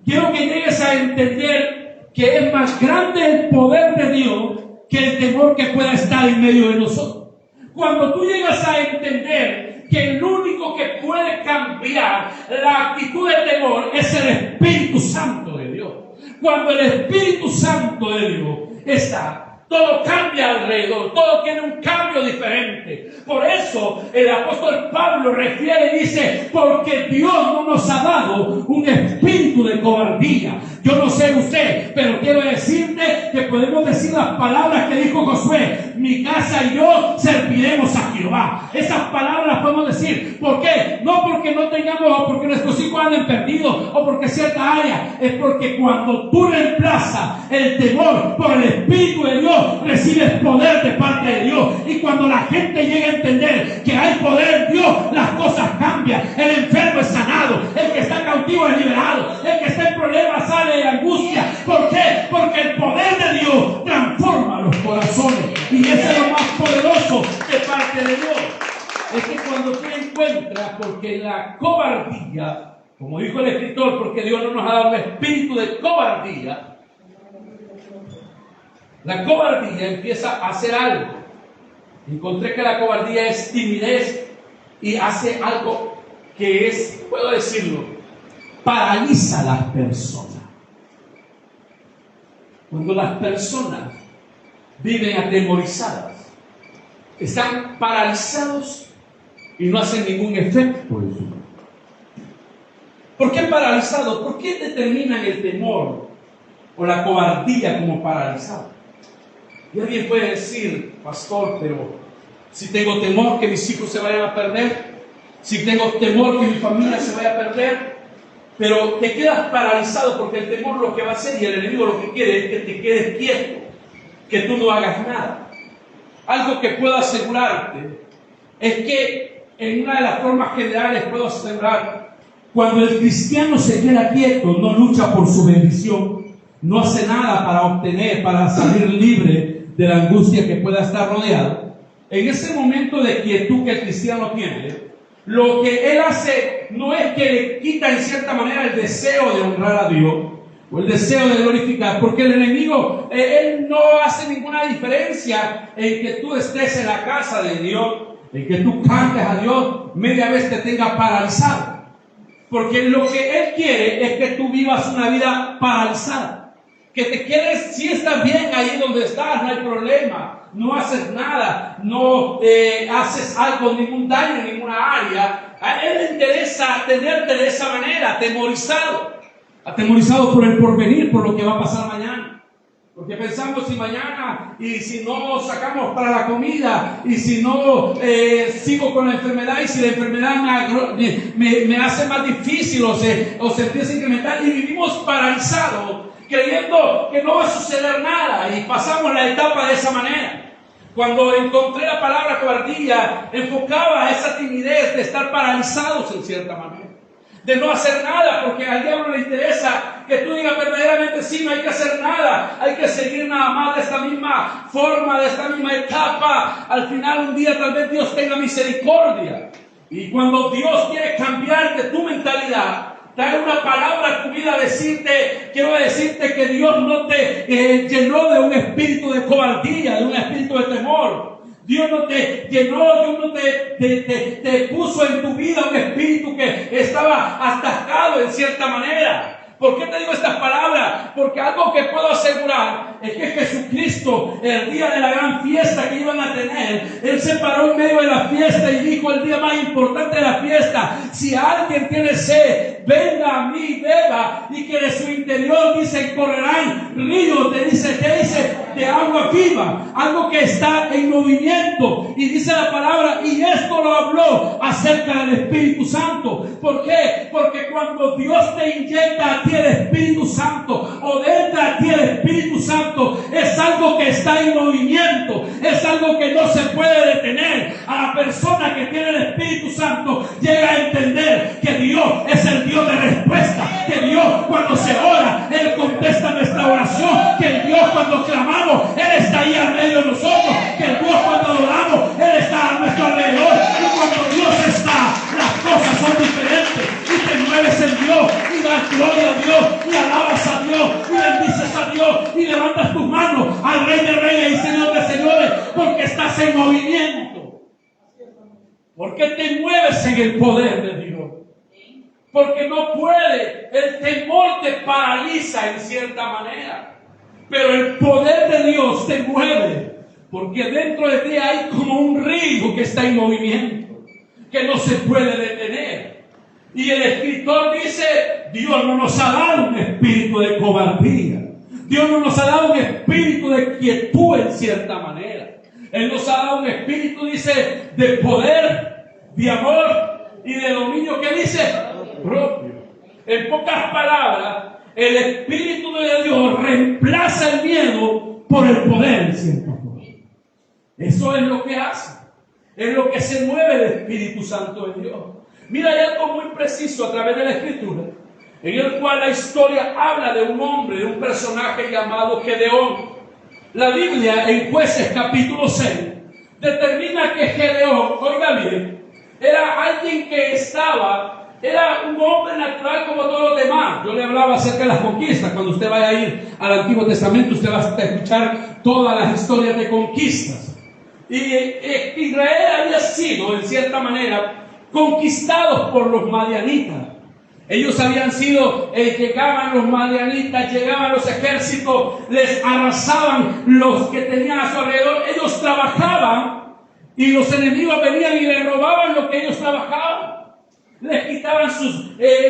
Quiero que llegues a entender que es más grande el poder de Dios que el temor que pueda estar en medio de nosotros. Cuando tú llegas a entender que el único que puede cambiar la actitud de temor es el Espíritu Santo de Dios. Cuando el Espíritu Santo de Dios está, todo cambia alrededor, todo tiene un cambio diferente. Por eso el apóstol Pablo refiere y dice, porque Dios no nos ha dado un espíritu de cobardía. Yo no sé usted, pero quiero decirte que podemos decir las palabras que dijo Josué: mi casa y yo serviremos a Jehová. Esas palabras las podemos decir. ¿Por qué? No porque no tengamos, o porque nuestros hijos anden perdidos, o porque cierta área. Es porque cuando tú reemplazas el temor por el Espíritu de Dios, recibes poder de parte de Dios. Y cuando la gente llega a entender que hay poder en Dios, las cosas cambian. El enfermo es sanado, el que está cautivo es liberado, el que está en problemas sale de angustia. ¿Por qué? Porque el poder de Dios transforma los corazones, y ese es lo más poderoso de parte de Dios. Es que cuando tú encuentras, porque la cobardía, como dijo el escritor, porque Dios no nos ha dado un espíritu de cobardía, la cobardía empieza a hacer algo. Encontré que la cobardía es timidez y hace algo que es, puedo decirlo, paraliza a las personas. Cuando las personas viven atemorizadas, están paralizados y no hacen ningún efecto en su vida. ¿Por qué paralizados? ¿Por qué determinan el temor o la cobardía como paralizado? Y alguien puede decir, pastor, pero si tengo temor que mis hijos se vayan a perder, si tengo temor que mi familia se vaya a perder, pero te quedas paralizado porque el temor lo que va a hacer y el enemigo lo que quiere es que te quedes quieto, que tú no hagas nada. Algo que puedo asegurarte es que en una de las formas generales puedo asegurar, cuando el cristiano se queda quieto, no lucha por su bendición, no hace nada para obtener, para salir libre de la angustia que pueda estar rodeado, en ese momento de quietud que el cristiano tiene, lo que él hace no es que le quita en cierta manera el deseo de honrar a Dios o el deseo de glorificar, porque el enemigo, él no hace ninguna diferencia en que tú estés en la casa de Dios, en que tú cantes a Dios, media vez te tenga paralizado, porque lo que él quiere es que tú vivas una vida paralizada, que te quedes, si estás bien ahí donde estás, no hay problema, no haces nada, no haces algo, ningún daño en ninguna área. A él le interesa tenerte de esa manera, atemorizado por el porvenir, por lo que va a pasar mañana. Porque pensamos si mañana, y si no sacamos para la comida, y si no sigo con la enfermedad, y si la enfermedad me hace más difícil o se empieza a incrementar, y vivimos paralizados, creyendo que no va a suceder nada, y pasamos la etapa de esa manera. Cuando encontré la palabra cobardía, enfocaba esa timidez de estar paralizados en cierta manera, de no hacer nada, porque al diablo le interesa que tú digas verdaderamente sí, no hay que hacer nada, hay que seguir nada más de esta misma forma, de esta misma etapa. Al final un día tal vez Dios tenga misericordia, y cuando Dios quiere cambiarte tu mentalidad, trae una palabra a tu vida, quiero decirte que Dios no te llenó de un espíritu de cobardía, de un espíritu de temor. Dios no te llenó, Dios no te puso en tu vida un espíritu que estaba atascado en cierta manera. ¿Por qué te digo estas palabras? Porque algo que puedo asegurar es que Jesucristo, el día de la gran fiesta que iban a tener, Él se paró en medio de la fiesta y dijo: el día más importante de la fiesta, si alguien tiene sed, venga a mí, beba, y que de su interior, dice, correrán ríos, ¿qué dice? De agua viva, algo que está en movimiento. Y dice la palabra, y esto lo habló acerca del Espíritu Santo. ¿Por qué? Porque cuando Dios te inyecta a ti el Espíritu Santo, o entra a ti el Espíritu Santo, es algo que está en movimiento, es algo que no se puede detener. A la persona que tiene el Espíritu Santo llega a entender que Dios es el Dios de respuesta, que Dios cuando se ora, Él contesta nuestra oración, que el Dios cuando clamamos, Él está ahí al medio de nosotros, que el Dios cuando adoramos, Él está a nuestro alrededor, y cuando Dios está, las cosas son diferentes, y te mueves en Dios, y das gloria a Dios, y alabas a Dios, y bendices a Dios, y levantas tus manos al Rey de Reyes y Señor de Señores, porque estás en movimiento, porque te mueves en el poder de Dios. Porque no puede, el temor te paraliza en cierta manera, pero el poder de Dios te mueve, porque dentro de ti hay como un río que está en movimiento, que no se puede detener. Y el escritor dice: Dios no nos ha dado un espíritu de cobardía, Dios no nos ha dado un espíritu de quietud en cierta manera. Él nos ha dado un espíritu, dice, de poder, de amor y de dominio, que dice, propio. En pocas palabras, el Espíritu de Dios reemplaza el miedo por el poder en cierta forma. Eso es lo que hace, es lo que se mueve el Espíritu Santo de Dios. Mira, hay algo muy preciso a través de la Escritura, en el cual la historia habla de un hombre, de un personaje llamado Gedeón. La Biblia en Jueces capítulo 6 determina que Gedeón, oiga bien, era alguien que era un hombre natural como todos los demás. Yo le hablaba acerca de las conquistas. Cuando usted vaya a ir al Antiguo Testamento, usted va a escuchar todas las historias de conquistas. Y Israel había sido, en cierta manera, conquistados por los madianitas. Ellos habían sido, llegaban los madianitas, llegaban los ejércitos, les arrasaban los que tenían a su alrededor. Ellos trabajaban y los enemigos venían y les robaban lo que ellos trabajaban. Les quitaban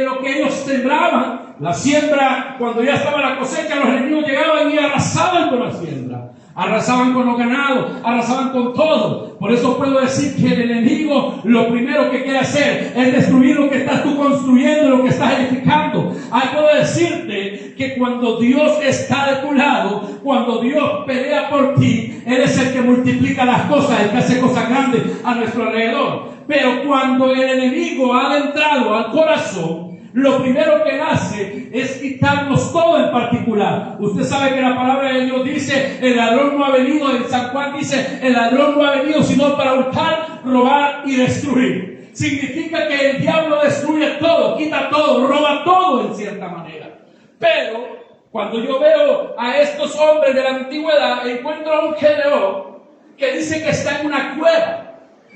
lo que ellos sembraban. La siembra, cuando ya estaba la cosecha, los enemigos llegaban y arrasaban con la siembra. Arrasaban con los ganados, arrasaban con todo. Por eso puedo decir que el enemigo lo primero que quiere hacer es destruir lo que estás tú construyendo, lo que estás edificando. Puedo decirte que cuando Dios está de tu lado, cuando Dios pelea por ti, Él es el que multiplica las cosas, el que hace cosas grandes a nuestro alrededor. Pero cuando el enemigo ha entrado al corazón, lo primero que hace es quitarnos todo en particular. Usted sabe que la palabra de Dios dice: el ladrón no ha venido, en San Juan dice: el ladrón no ha venido sino para hurtar, robar y destruir. Significa que el diablo destruye todo, quita todo, roba todo en cierta manera. Pero cuando yo veo a estos hombres de la antigüedad, encuentro a un Gedeón que dice que está en una cueva.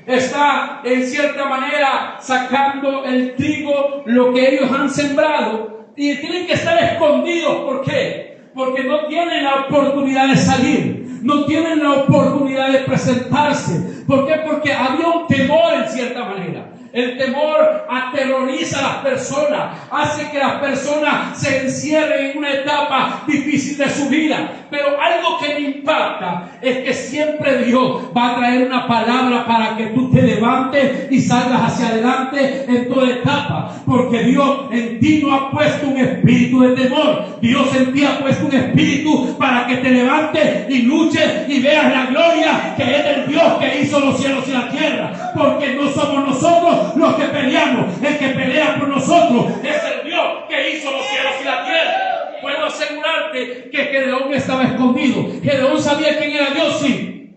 Está en cierta manera sacando el trigo, lo que ellos han sembrado, y tienen que estar escondidos. ¿Por qué? Porque no tienen la oportunidad de salir, no tienen la oportunidad de presentarse. ¿Por qué? Porque había un temor en cierta manera. El temor aterroriza a las personas, hace que las personas se encierren en una etapa difícil de su vida. Pero algo que me impacta es que siempre Dios va a traer una palabra para que tú te levantes y salgas hacia adelante en toda etapa. Porque Dios en ti no ha puesto un espíritu de temor. Dios en ti ha puesto un espíritu para que te levantes y luches y veas la gloria que es del Dios que hizo los cielos y la tierra. Porque no somos nosotros los que peleamos. El que pelea por nosotros es el Dios que hizo los cielos y la tierra. Puedo asegurarte que Gedeón estaba escondido. Gedeón sabía quién era Dios, sí.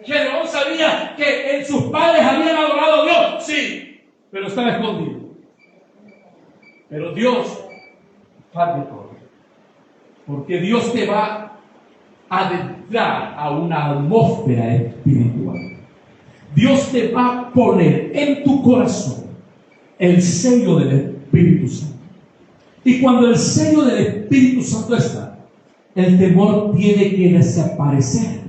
Gedeón sabía que sus padres habían adorado a Dios, sí. Pero estaba escondido. Pero Dios cambia todo. Porque Dios te va a adentrar a una atmósfera espiritual. Dios te va a poner en tu corazón el sello del Espíritu Santo. Y cuando el sello del Espíritu Santo está, el temor tiene que desaparecer.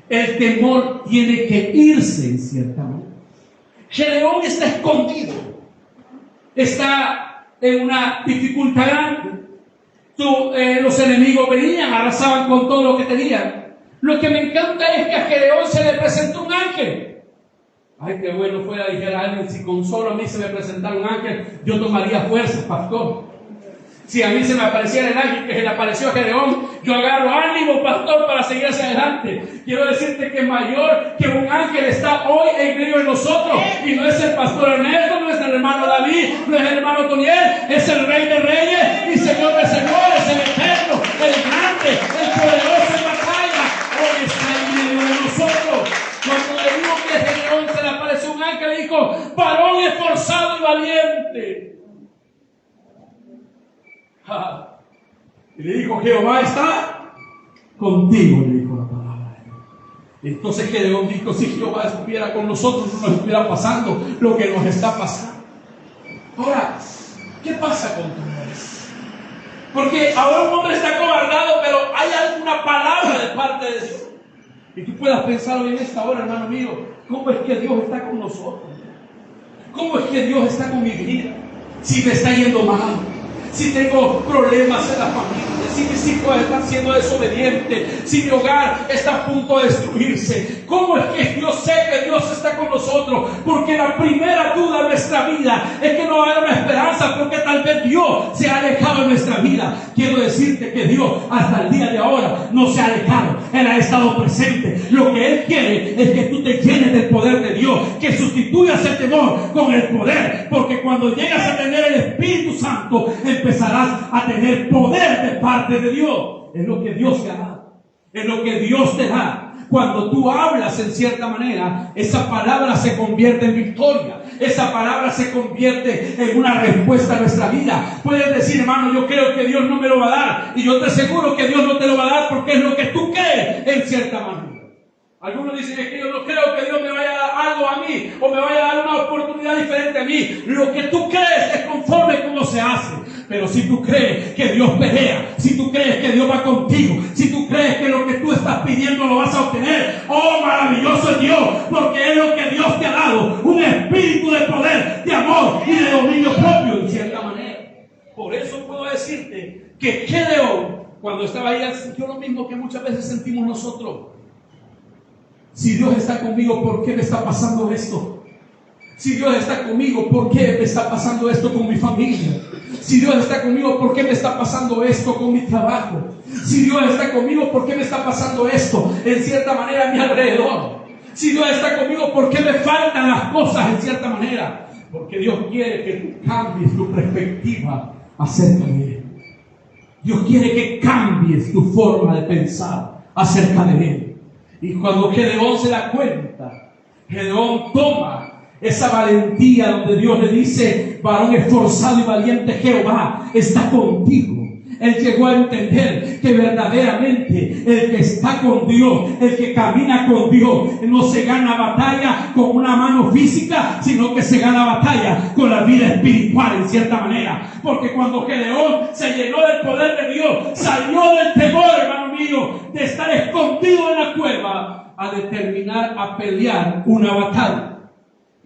El temor tiene que irse en cierta manera. Gedeón está escondido. Está en una dificultad grande. Los enemigos venían, arrasaban con todo lo que tenían. Lo que me encanta es que a Gedeón se le presentó un ángel. Ay, qué bueno fuera, dijera alguien, si con solo a mí se me presentara un ángel, yo tomaría fuerzas, pastor. Si a mí se me apareciera el ángel que se le apareció a Gedeón, yo agarro ánimo, pastor, para seguir hacia adelante. Quiero decirte que mayor que un ángel está hoy en medio de nosotros. Y no es el pastor Ernesto, no es el hermano David, no es el hermano Toniel, es el Rey de Reyes y Señor de Señores, el eterno, el grande, el poderoso en batalla. Hoy está en medio de nosotros. Cuando le digo que a Gedeón se le apareció un ángel, le dijo: varón esforzado y valiente. Y le dijo: Jehová está contigo, le dijo la palabra. Entonces Gedeón dijo: si Jehová estuviera con nosotros, no nos estuviera pasando lo que nos está pasando. Ahora, ¿qué pasa con todo esto? Porque ahora un hombre está cobardado, pero hay alguna palabra de parte de Dios. Y tú puedas pensar hoy en esta hora, hermano mío, ¿cómo es que Dios está con nosotros? ¿Cómo es que Dios está con mi vida? Si me está yendo mal, si tengo problemas en la familia, si mis hijos están siendo desobedientes, si mi hogar está a punto de destruirse, ¿cómo es que yo sé que Dios está con nosotros? Porque la primera duda de nuestra vida es que no hay una esperanza, porque tal vez Dios se ha alejado de nuestra vida. Quiero decirte que Dios hasta el día de ahora no se ha alejado. Él ha estado presente. Lo que Él quiere es que tú te llenes del poder de Dios, que sustituyas el temor con el poder, porque cuando llegas a tener el Espíritu Santo, empezarás a tener poder de parte de Dios. Es lo que Dios te ha dado, es lo que Dios te da. Cuando tú hablas en cierta manera, esa palabra se convierte en victoria. Esa palabra se convierte en una respuesta a nuestra vida. Puedes decir: hermano, yo creo que Dios no me lo va a dar. Y yo te aseguro que Dios no te lo va a dar, porque es lo que tú crees en cierta manera. Algunos dicen: es que yo no creo que Dios me vaya a dar algo a mí, o me vaya a dar una oportunidad diferente a mí. Lo que tú crees es conforme como se hace. Pero si tú crees que Dios pelea, si tú crees que Dios va contigo, si tú crees que lo que tú estás pidiendo lo vas a obtener, oh, maravilloso es Dios, porque es lo que Dios te ha dado, un espíritu de poder, de amor y de dominio propio, en cierta manera. Por eso puedo decirte que Gedeón, cuando estaba ahí, sintió lo mismo que muchas veces sentimos nosotros. Si Dios está conmigo, ¿por qué me está pasando esto? Si Dios está conmigo, ¿por qué me está pasando esto con mi familia? Si Dios está conmigo, ¿por qué me está pasando esto con mi trabajo? Si Dios está conmigo, ¿por qué me está pasando esto en cierta manera a mi alrededor? Si Dios está conmigo, ¿por qué me faltan las cosas en cierta manera? Porque Dios quiere que tú cambies tu perspectiva acerca de Él. Dios quiere que cambies tu forma de pensar acerca de Él. Y cuando Gedeón se da cuenta, Gedeón toma esa valentía donde Dios le dice: varón esforzado y valiente, Jehová está contigo. Él llegó a entender que verdaderamente el que está con Dios, el que camina con Dios, no se gana batalla con una mano física, sino que se gana batalla con la vida espiritual en cierta manera. Porque cuando Gedeón se llenó del poder de Dios, salió del temor, hermano mío, de estar escondido en la cueva, a determinar a pelear una batalla.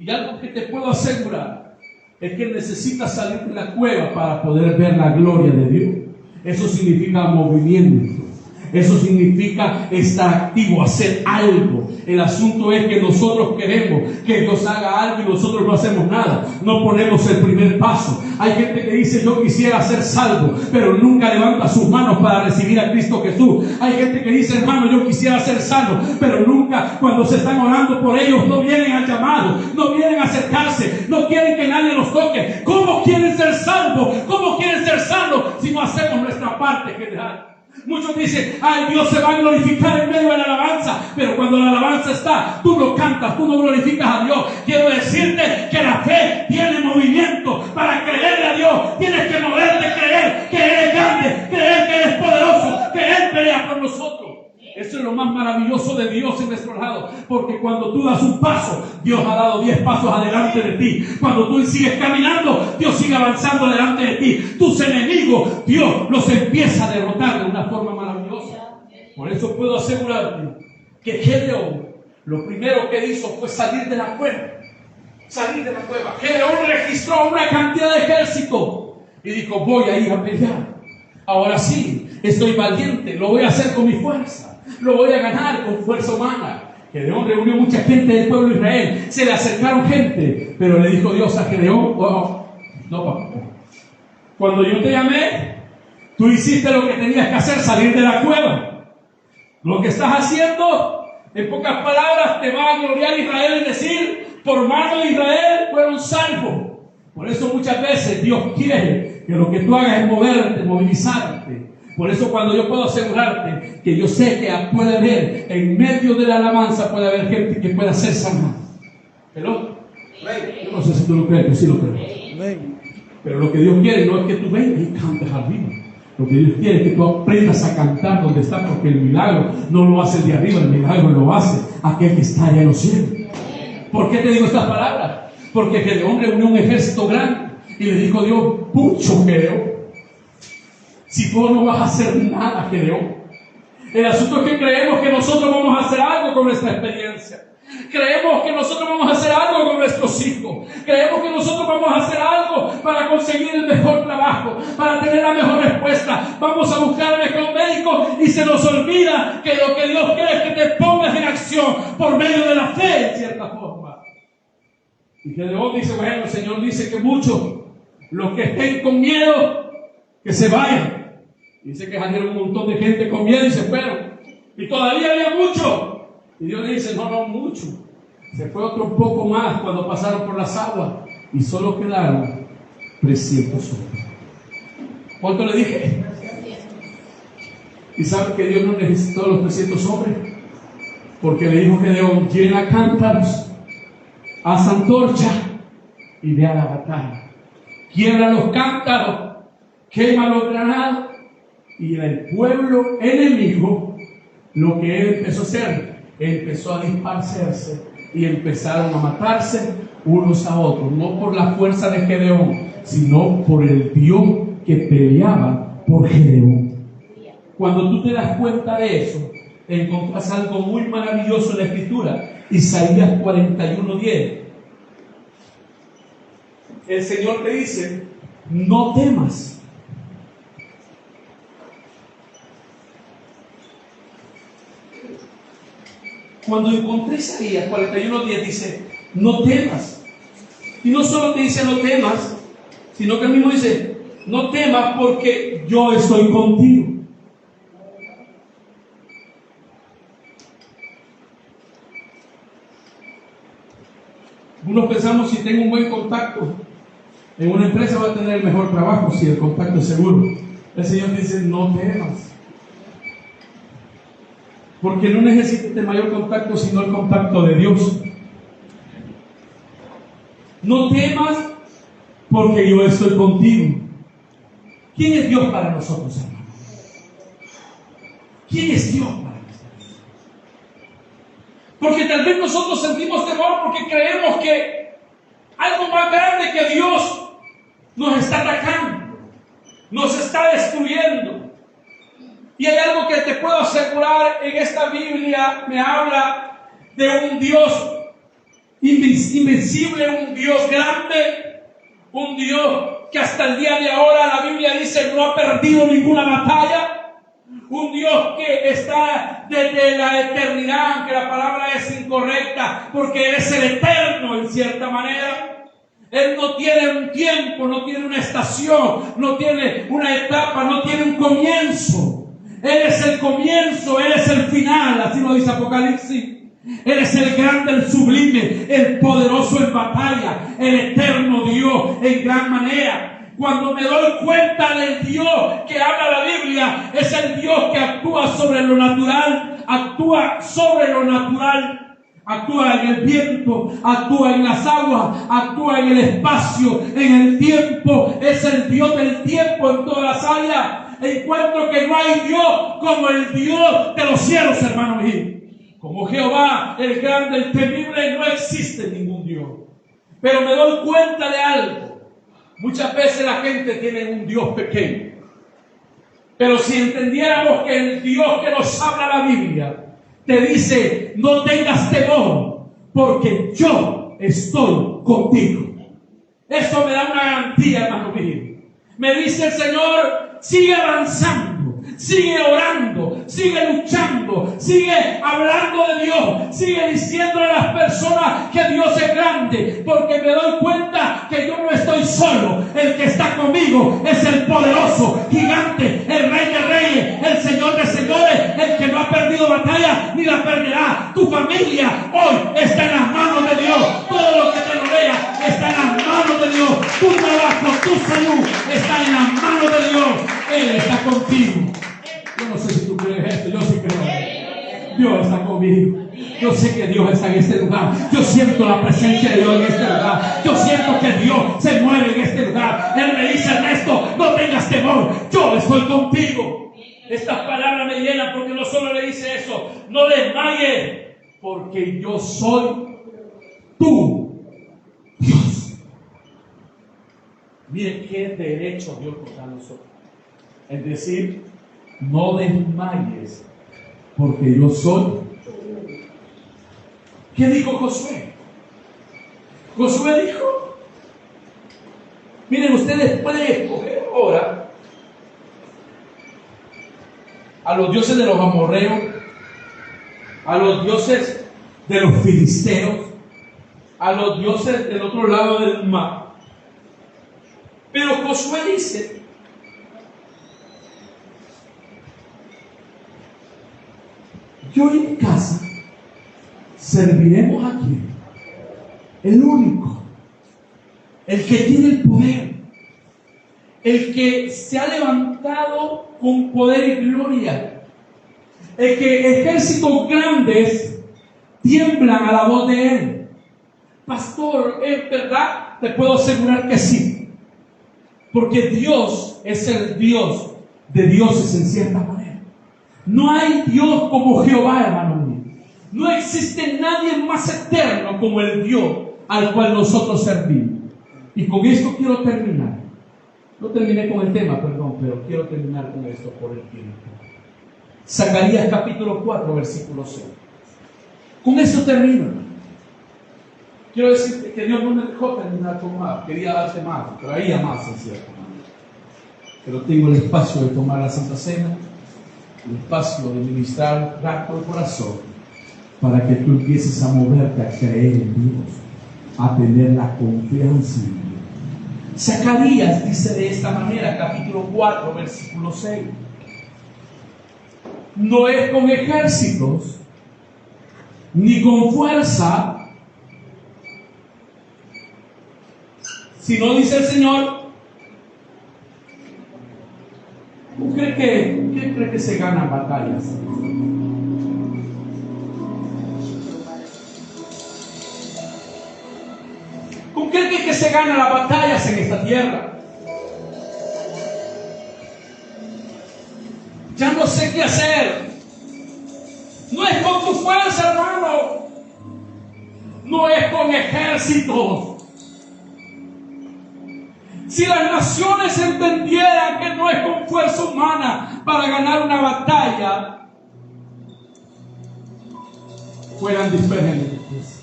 Y algo que te puedo asegurar es que necesitas salir de la cueva para poder ver la gloria de Dios. Eso significa movimiento. Eso significa estar activo, hacer algo. El asunto es que nosotros queremos que Dios haga algo y nosotros no hacemos nada. No ponemos el primer paso. Hay gente que dice: yo quisiera ser salvo, pero nunca levanta sus manos para recibir a Cristo Jesús. Hay gente que dice: hermano, yo quisiera ser salvo, pero nunca, cuando se están orando por ellos, no vienen al llamado, no vienen a acercarse, no quieren que nadie los toque. ¿Cómo quieren ser salvos? ¿Cómo quieren ser salvos si no hacemos nuestra parte general? Muchos dicen: ay, Dios se va a glorificar en medio de la alabanza. Pero cuando la alabanza está, tú no cantas, tú no glorificas a Dios. Quiero decirte que la fe tiene movimiento. Para creerle a Dios tienes que moverte, creer que Él es grande, creer que Él es poderoso, que Él pelea por nosotros. Eso es lo más maravilloso de Dios en nuestro lado, porque cuando tú das un paso, Dios ha dado 10 pasos adelante de ti. Cuando tú sigues caminando, Dios sigue avanzando delante de ti. Tus enemigos, Dios los empieza a derrotar de una forma maravillosa. Por eso puedo asegurarte que Gedeón, lo primero que hizo fue salir de la cueva. Salir de la cueva. Gedeón registró una cantidad de ejército y dijo: voy a ir a pelear. Ahora sí, estoy valiente, lo voy a hacer con mi fuerza. Lo voy a ganar con fuerza humana. Gedeón reunió mucha gente del pueblo de Israel. Se le acercaron gente, pero le dijo Dios a Gedeón: no, papá. Cuando yo te llamé, tú hiciste lo que tenías que hacer, salir de la cueva. Lo que estás haciendo, en pocas palabras, te va a gloriar Israel y decir: por mano de Israel fueron salvos. Por eso muchas veces Dios quiere que lo que tú hagas es moverte, movilizarte. Por eso cuando yo puedo asegurarte que yo sé que puede haber, en medio de la alabanza puede haber gente que pueda ser sanada. ¿Pero? Yo no sé si tú lo crees, yo sí lo creo. Pero lo que Dios quiere no es que tú vengas y cantes arriba. Lo que Dios quiere es que tú aprendas a cantar donde estás, porque el milagro no lo hace el de arriba, el milagro lo hace aquel que está allá en los cielos. ¿Por qué te digo estas palabras? Porque Gedeón reunió un ejército grande y le dijo Dios: pucho, Gedeón, si tú no vas a hacer nada, Gedeón. El asunto es que creemos que nosotros vamos a hacer algo con nuestra experiencia. Creemos que nosotros vamos a hacer algo con nuestros hijos. Creemos que nosotros vamos a hacer algo para conseguir el mejor trabajo, para tener la mejor respuesta. Vamos a buscar al mejor médico y se nos olvida que lo que Dios quiere es que te pongas en acción por medio de la fe, en cierta forma. Y Gedeón dice: bueno, el Señor dice que muchos, los que estén con miedo, que se vayan. Dice que salieron un montón de gente con miedo y se fueron. Y todavía había mucho. Y Dios le dice: no mucho. Se fue otro poco más cuando pasaron por las aguas. Y solo quedaron 300 hombres. ¿Cuánto le dije? ¿Y sabe que Dios no necesitó los 300 hombres? Porque le dijo Gedeón: llena cántaros, haz antorcha y ve a la batalla. Quiebra los cántaros, quema los granados. Y el pueblo enemigo, lo que él empezó a hacer, empezó a dispersarse y empezaron a matarse unos a otros, no por la fuerza de Gedeón, sino por el Dios que peleaba por Gedeón. Cuando tú te das cuenta de eso, encontrás algo muy maravilloso en la Escritura. Isaías 41:10. El Señor te dice: no temas. Cuando encontré Isaías 41:10 dice: no temas. Y no solo te dice no temas, sino que él mismo dice: no temas porque yo estoy contigo. Algunos pensamos: si tengo un buen contacto en una empresa voy a tener el mejor trabajo, si el contacto es seguro. El Señor dice: no temas. Porque no necesitas el mayor contacto, sino el contacto de Dios. No temas, porque yo estoy contigo. ¿Quién es Dios para nosotros, hermano? ¿Quién es Dios para nosotros? Porque tal vez nosotros sentimos temor porque creemos que algo más grande que Dios nos está atacando, nos está destruyendo. Y hay algo que te puedo asegurar: en esta Biblia me habla de un Dios invencible, un Dios grande, un Dios que hasta el día de ahora la Biblia dice no ha perdido ninguna batalla, un Dios que está desde la eternidad, aunque la palabra es incorrecta, porque es el eterno en cierta manera. Él no tiene un tiempo, no tiene una estación, no tiene una etapa, no tiene un comienzo. Él es el comienzo, Él es el final, así lo dice Apocalipsis. Él es el grande, el sublime, el poderoso en batalla, el eterno Dios en gran manera. Cuando me doy cuenta del Dios que habla la Biblia, es el Dios que actúa sobre lo natural, actúa sobre lo natural. Actúa en el viento, actúa en las aguas, actúa en el espacio, en el tiempo. Es el Dios del tiempo en todas las áreas. Encuentro que no hay Dios como el Dios de los cielos, hermanos míos. Como Jehová, el grande, el temible, no existe ningún Dios. Pero me doy cuenta de algo. Muchas veces la gente tiene un Dios pequeño. Pero si entendiéramos que el Dios que nos habla la Biblia te dice, no tengas temor, porque yo estoy contigo. Esto me da una garantía, hermano mío. Me dice el Señor, sigue avanzando, sigue orando, sigue luchando, sigue hablando de Dios, sigue diciéndole a las personas que Dios es grande, porque me doy cuenta que yo no estoy solo. El que está conmigo es el poderoso, gigante, el Rey de Reyes, el Señor de Señores, el que no ha perdido batalla ni la perderá. Tu familia hoy está en las manos de Dios. Todo lo que te rodea está en las manos de Dios. Tu trabajo, tu salud está en las manos de Dios. Él está contigo. Yo no sé si tú crees esto, yo sí creo. Dios está conmigo. Yo sé que Dios está en este lugar. Yo siento la presencia de Dios en este lugar. Yo siento que Dios se mueve en este lugar. Él me dice, Ernesto, no tengas temor. Yo estoy contigo. Estas palabras me llenan porque no solo le dice eso. No desmayes, porque yo soy tu Dios. Miren qué derecho Dios nos da a nosotros. Es decir, no desmayes, porque yo soy. ¿Qué dijo Josué? Josué dijo, miren, ustedes pueden escoger ahora a los dioses de los amorreos, a los dioses de los filisteos, a los dioses del otro lado del mar. Pero Josué dice, yo y mi casa serviremos a quien, el único, el que tiene el poder, el que se ha levantado con poder y gloria, el que ejércitos grandes tiemblan a la voz de él. Pastor, ¿es verdad? Te puedo asegurar que sí, porque Dios es el Dios de dioses en cierta manera. No hay Dios como Jehová, hermano mío. No existe nadie más eterno como el Dios al cual nosotros servimos. Y con esto quiero terminar. No terminé con el tema, perdón, pero quiero terminar con esto por el tiempo. Zacarías capítulo 4, versículo 6. Con esto termino. Quiero decirte que Dios no me dejó terminar con más. Quería darte más, traía más en cierta manera. Pero tengo el espacio de tomar la Santa Cena, el espacio de ministrar, dar por el corazón, para que tú empieces a moverte, a creer en Dios, a tener la confianza en Dios. Zacarías dice de esta manera, capítulo 4, versículo 6. No es con ejércitos, ni con fuerza, sino, dice el Señor, ¿qué cree que se ganan batallas? ¿Con qué cree que se ganan las batallas en esta tierra? Ya no sé qué hacer. No es con tu fuerza, hermano. No es con ejércitos. Si las naciones entendieran que no es con fuerza humana para ganar una batalla, fueran diferentes.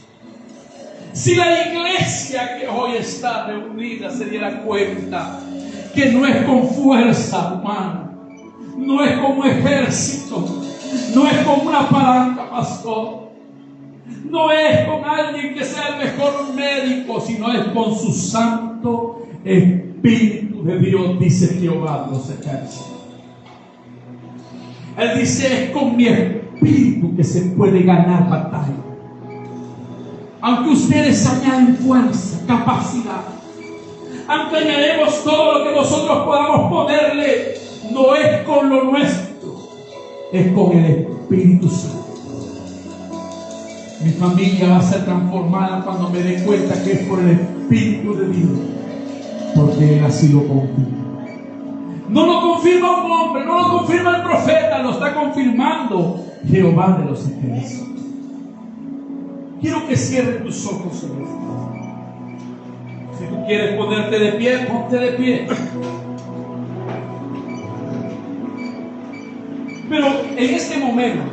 Si la iglesia que hoy está reunida se diera cuenta que no es con fuerza humana, no es con un ejército, no es con una palanca, pastor, no es con alguien que sea el mejor médico, sino es con su santo Espíritu de Dios, dice Jehová de los ejércitos. Él dice, es con mi espíritu que se puede ganar batalla. Aunque ustedes añaden fuerza, capacidad, aunque añademos todo lo que nosotros podamos ponerle, no es con lo nuestro, es con el Espíritu Santo. Mi familia va a ser transformada cuando me dé cuenta que es por el Espíritu de Dios, porque Él así lo confirma. No lo confirma un hombre, no lo confirma el profeta, lo está confirmando Jehová de los ejércitos. Quiero que cierres tus ojos en esto. Si tú quieres ponerte de pie, ponte de pie. Pero en este momento,